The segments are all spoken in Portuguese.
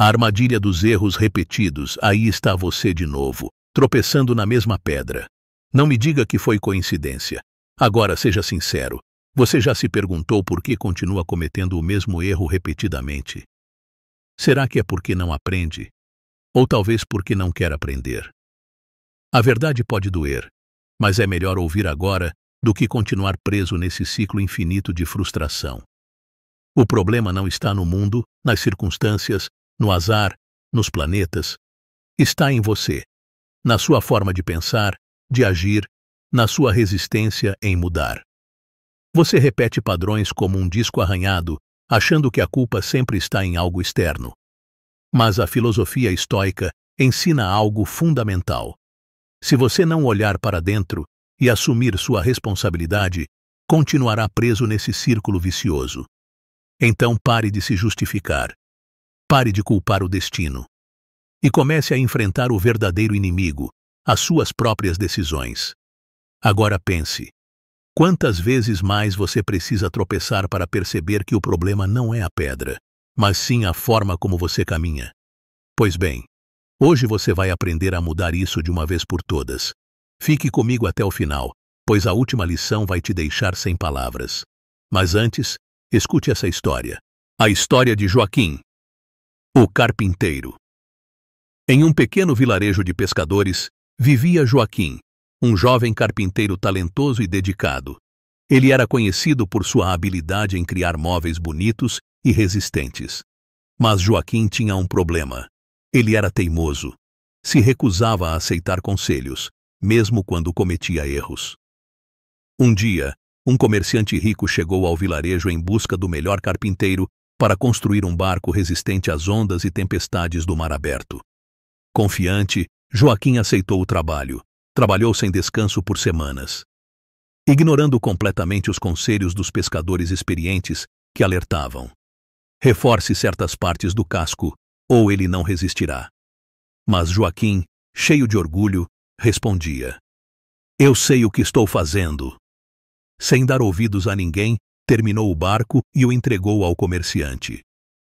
A armadilha dos erros repetidos, aí está você de novo, tropeçando na mesma pedra. Não me diga que foi coincidência. Agora seja sincero. Você já se perguntou por que continua cometendo o mesmo erro repetidamente? Será que é porque não aprende? Ou talvez porque não quer aprender? A verdade pode doer, mas é melhor ouvir agora do que continuar preso nesse ciclo infinito de frustração. O problema não está no mundo, nas circunstâncias, no azar, nos planetas. Está em você, na sua forma de pensar, de agir, na sua resistência em mudar. Você repete padrões como um disco arranhado, achando que a culpa sempre está em algo externo. Mas a filosofia estoica ensina algo fundamental. Se você não olhar para dentro e assumir sua responsabilidade, continuará preso nesse círculo vicioso. Então pare de se justificar. Pare de culpar o destino. E comece a enfrentar o verdadeiro inimigo, as suas próprias decisões. Agora pense. Quantas vezes mais você precisa tropeçar para perceber que o problema não é a pedra, mas sim a forma como você caminha? Pois bem, hoje você vai aprender a mudar isso de uma vez por todas. Fique comigo até o final, pois a última lição vai te deixar sem palavras. Mas antes, escute essa história. A história de Joaquim, o carpinteiro. Em um pequeno vilarejo de pescadores, vivia Joaquim, um jovem carpinteiro talentoso e dedicado. Ele era conhecido por sua habilidade em criar móveis bonitos e resistentes. Mas Joaquim tinha um problema. Ele era teimoso. Se recusava a aceitar conselhos, mesmo quando cometia erros. Um dia, um comerciante rico chegou ao vilarejo em busca do melhor carpinteiro para construir um barco resistente às ondas e tempestades do mar aberto. Confiante, Joaquim aceitou o trabalho. Trabalhou sem descanso por semanas, ignorando completamente os conselhos dos pescadores experientes que alertavam: reforce certas partes do casco, ou ele não resistirá. Mas Joaquim, cheio de orgulho, respondia: eu sei o que estou fazendo. Sem dar ouvidos a ninguém, terminou o barco e o entregou ao comerciante.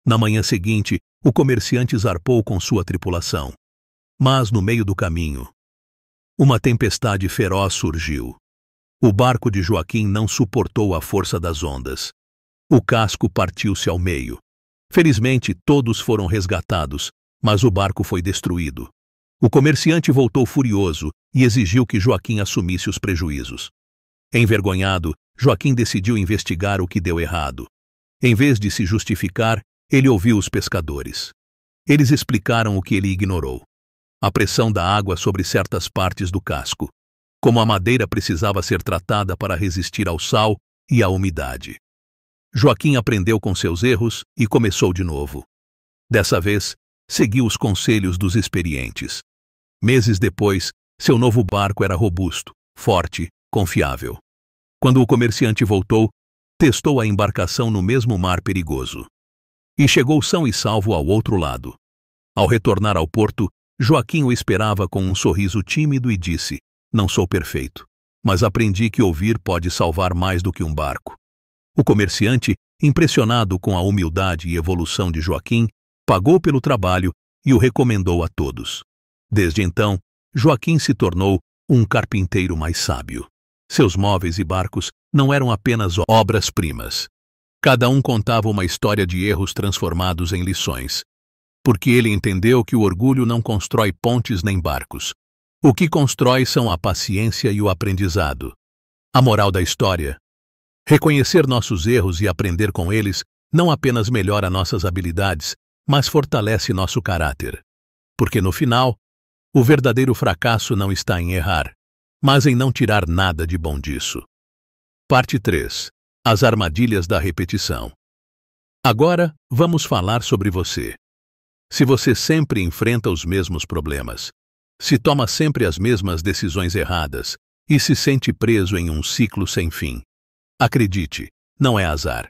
Na manhã seguinte, o comerciante zarpou com sua tripulação. Mas no meio do caminho, uma tempestade feroz surgiu. O barco de Joaquim não suportou a força das ondas. O casco partiu-se ao meio. Felizmente, todos foram resgatados, mas o barco foi destruído. O comerciante voltou furioso e exigiu que Joaquim assumisse os prejuízos. Envergonhado, Joaquim decidiu investigar o que deu errado. Em vez de se justificar, ele ouviu os pescadores. Eles explicaram o que ele ignorou: a pressão da água sobre certas partes do casco, como a madeira precisava ser tratada para resistir ao sal e à umidade. Joaquim aprendeu com seus erros e começou de novo. Dessa vez, seguiu os conselhos dos experientes. Meses depois, seu novo barco era robusto, forte, confiável. Quando o comerciante voltou, testou a embarcação no mesmo mar perigoso. E chegou são e salvo ao outro lado. Ao retornar ao porto, Joaquim o esperava com um sorriso tímido e disse: não sou perfeito, mas aprendi que ouvir pode salvar mais do que um barco. O comerciante, impressionado com a humildade e evolução de Joaquim, pagou pelo trabalho e o recomendou a todos. Desde então, Joaquim se tornou um carpinteiro mais sábio. Seus móveis e barcos não eram apenas obras-primas. Cada um contava uma história de erros transformados em lições. Porque ele entendeu que o orgulho não constrói pontes nem barcos. O que constrói são a paciência e o aprendizado. A moral da história: reconhecer nossos erros e aprender com eles não apenas melhora nossas habilidades, mas fortalece nosso caráter. Porque no final, o verdadeiro fracasso não está em errar, mas em não tirar nada de bom disso. Parte 3. As armadilhas da repetição. Agora, vamos falar sobre você. Se você sempre enfrenta os mesmos problemas, se toma sempre as mesmas decisões erradas e se sente preso em um ciclo sem fim, acredite, não é azar.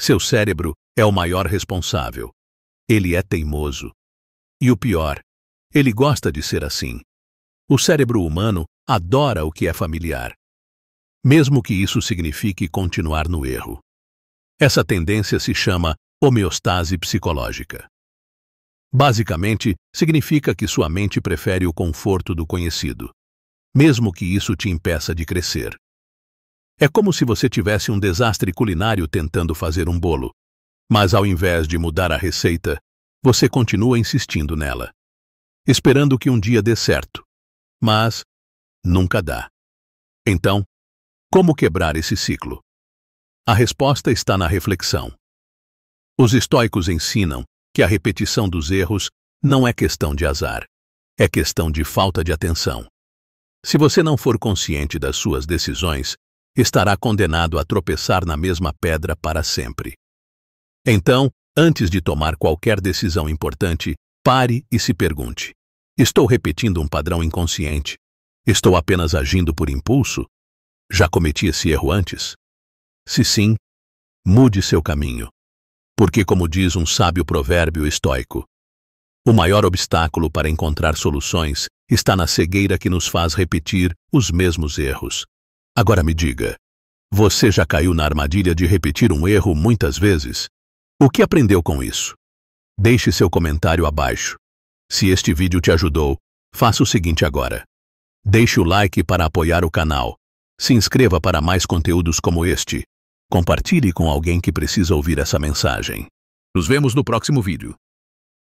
Seu cérebro é o maior responsável. Ele é teimoso. E o pior, ele gosta de ser assim. O cérebro humano adora o que é familiar, mesmo que isso signifique continuar no erro. Essa tendência se chama homeostase psicológica. Basicamente, significa que sua mente prefere o conforto do conhecido, mesmo que isso te impeça de crescer. É como se você tivesse um desastre culinário tentando fazer um bolo, mas ao invés de mudar a receita, você continua insistindo nela, esperando que um dia dê certo, mas nunca dá. Então, como quebrar esse ciclo? A resposta está na reflexão. Os estoicos ensinam que a repetição dos erros não é questão de azar, é questão de falta de atenção. Se você não for consciente das suas decisões, estará condenado a tropeçar na mesma pedra para sempre. Então, antes de tomar qualquer decisão importante, pare e se pergunte: estou repetindo um padrão inconsciente? Estou apenas agindo por impulso? Já cometi esse erro antes? Se sim, mude seu caminho. Porque, como diz um sábio provérbio estoico, o maior obstáculo para encontrar soluções está na cegueira que nos faz repetir os mesmos erros. Agora me diga, você já caiu na armadilha de repetir um erro muitas vezes? O que aprendeu com isso? Deixe seu comentário abaixo. Se este vídeo te ajudou, faça o seguinte agora. Deixe o like para apoiar o canal. Se inscreva para mais conteúdos como este. Compartilhe com alguém que precisa ouvir essa mensagem. Nos vemos no próximo vídeo.